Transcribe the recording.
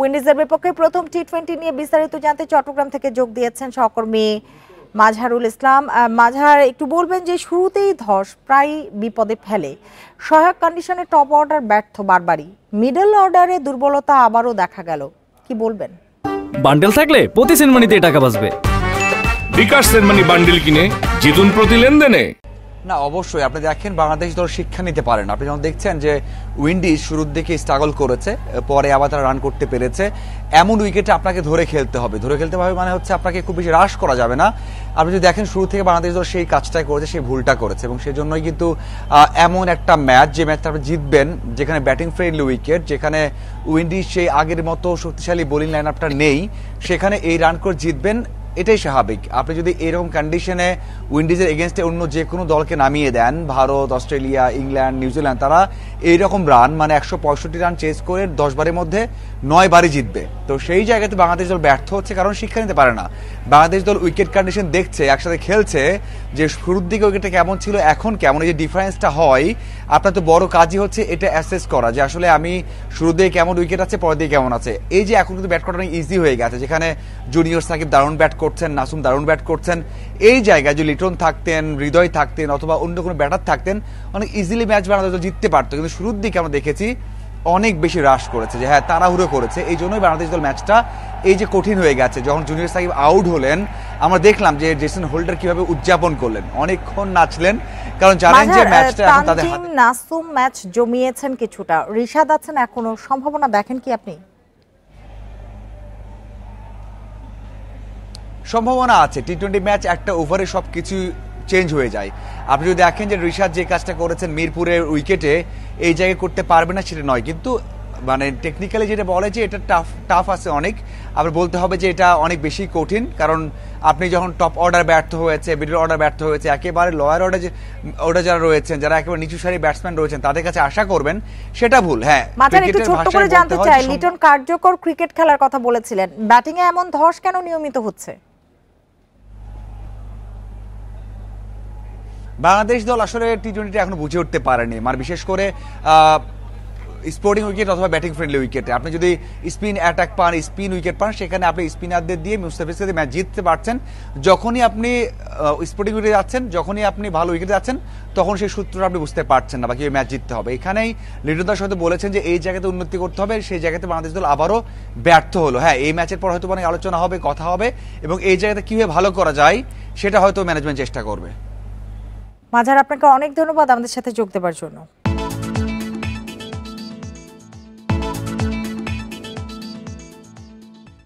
উইন্ডিজের বিপক্ষে প্রথম টি-20 নিয়ে বিস্তারিত জানতে চট্টগ্রাম থেকে যোগ দিয়েছেন সহকর্মী মাজহারুল ইসলাম। মাজহার, একটু বলবেন যে শুরুতেই ধস প্রায় বিপদে ফেলে, সহায়ক কন্ডিশনে টপ অর্ডার ব্যর্থ বারবারই, মিডল অর্ডারে দুর্বলতা আবারও দেখা গেল, কি বলবেন? বান্ডেল থাকলে প্রতি সেনমানিতে টাকা বাঁচবে। বিকাশ সেনমানি বান্ডেল কিনে জিতুন প্রতি লেনদেনে। না, অবশ্যই আপনি দেখেন বাংলাদেশ দল শিক্ষা নিতে পারেন। আপনি যখন দেখছেন যে উইন্ডিজ শুরুর দিকে স্ট্রাগল করেছে, পরে আবার তারা রান করতে পেরেছে, এমন উইকেটে আপনাকে ধরে খেলতে হবে। ধরে খেলতে হবে মানে হচ্ছে আপনাকে খুব বেশি হ্রাস করা যাবে না। আপনি যদি দেখেন শুরু থেকে বাংলাদেশ দল সেই কাজটাই করেছে, সেই ভুলটা করেছে, এবং সেজন্যই কিন্তু এমন একটা ম্যাচ, যে ম্যাচটা আপনি জিতবেন, যেখানে ব্যাটিং ফ্রেন্ডলি উইকেট, যেখানে উইন্ডিজ সেই আগের মতো শক্তিশালী বোলিং লাইন আপটা নেই, সেখানে এই রান করে জিতবেন, এটাই স্বাভাবিক। আপনি যদি এরকম কন্ডিশনে উইন্ডিজের এগেনস্টে অন্য যে কোনো দলকে নামিয়ে দেন, ভারত, অস্ট্রেলিয়া, ইংল্যান্ড, নিউজিল্যান্ড, তারা এইরকম রান মানে 165 রান চেস করে 10 বারের মধ্যে 9 বারই জিতবে। তো সেই জায়গাতে বাংলাদেশ দল ব্যর্থ হচ্ছে, কারণ শিক্ষা নিতে পারে না। বাংলাদেশ দল উইকেট কন্ডিশন দেখছে, একসাথে খেলছে, যে শুরুর দিকে উইকেটটা কেমন ছিল, এখন কেমন, এই যে ডিফারেন্সটা হয়, আপনার তো বড় কাজই হচ্ছে এটা অ্যাসেস করা, যে আসলে আমি শুরু দিয়ে কেমন উইকেট আছে, পরের দিকে কেমন আছে। এই যে এখন কিন্তু ব্যাট করাটা ইজি হয়ে গেছে, যেখানে জুনিয়র সাকিব দারুণ ব্যাট করছেন, নাসুম দারুণ ব্যাট করছেন, এই জায়গায় যদি লিটন থাকতেন, হৃদয় থাকতেন, অথবা অন্য কোনো ব্যাটার থাকতেন, অনেক ইজিলি ম্যাচ বাংলাদেশ জিততে পারতো। কিন্তু শুরুর দিকে আমরা দেখেছি অনেক বেশি হ্রাস করেছে, যে হ্যাঁ তাড়াহুড়ো করেছে, এই জন্যই বাংলাদেশ দল ম্যাচটা এই যে কঠিন হয়ে গেছে। যখন জুনিয়র সাকিব আউট হলেন, আমরা দেখলাম যে জেসন হোল্ডার কিভাবে উদযাপন করলেন, অনেকক্ষণ নাচলেন, কারণ জানেন যে ম্যাচটা এখন তাদের হাতে। নাসুম ম্যাচ জমিয়েছেন কিছুটা, রিশাদ আছেন এখনো, সম্ভাবনা দেখেন কি আপনি? সম্ভাবনা আছে। টি-20 ম্যাচ একটা ওভারে সবকিছু চেঞ্জ হয়ে যায়। আপনি যদি দেখেন যে রিশাদ যে কাজটা করেছেন মিরপুরের উইকেটে, এই জায়গায় করতে পারবে না সেটা নয়, কিন্তু মানে টেকনিক্যালি যেটা বলে যে এটা টাফ আছে অনেক, আবার বলতে হবে যে এটা অনেক বেশি কঠিন, কারণ আপনি যখন টপ অর্ডার ব্যর্থ হয়েছে, মিডল অর্ডার ব্যর্থ হয়েছে, একেবারে লোয়ার অর্ডার যারা রয়েছেন, যারা একেবারে নিচু সারি ব্যাটসম্যান রয়েছেন, তাদের কাছে আশা করবেন, সেটা ভুল। হ্যাঁ, একটু ছোট্ট করে জানতে চাই, লিটন কার্যকর ক্রিকেট খেলার কথা বলেছিলেন, ব্যাটিং এ এমন ধস কেন নিয়মিত হচ্ছে? বাংলাদেশ দল আসলে টি-20 এখনো বুঝে উঠতে পারেনি, মানে বিশেষ করে স্পোর্টিং উইকেট অথবা ব্যাটিং ফ্রেন্ডলি উইকেটে আপনি যদি স্পিন অ্যাটাক পান, স্পিন উইকেট পান, সেখানে আপনি স্পিনারদের দিয়ে, মুস্তাফিজকে দিয়ে ম্যাচ জিততে পারছেন। যখনই আপনি স্পোর্টিং উইকেটে যাচ্ছেন, যখনই আপনি ভালো উইকেটে যাচ্ছেন, তখন সেই সূত্রটা আপনি বুঝতে পারছেন না বা কিভাবে ম্যাচ জিততে হবে। এখানেই লিটন দাস হয়তো বলেছেন যে এই জায়গাতে উন্নতি করতে হবে, সেই জায়গাতে বাংলাদেশ দল আবারও ব্যর্থ হলো। হ্যাঁ, এই ম্যাচের পর হয়তো অনেক আলোচনা হবে, কথা হবে, এবং এই জায়গাতে কিভাবে ভালো করা যায় সেটা হয়তো ম্যানেজমেন্ট চেষ্টা করবে। মাঝার, আপনাকে অনেক ধন্যবাদ আমাদের সাথে যোগ দেওয়ার জন্য।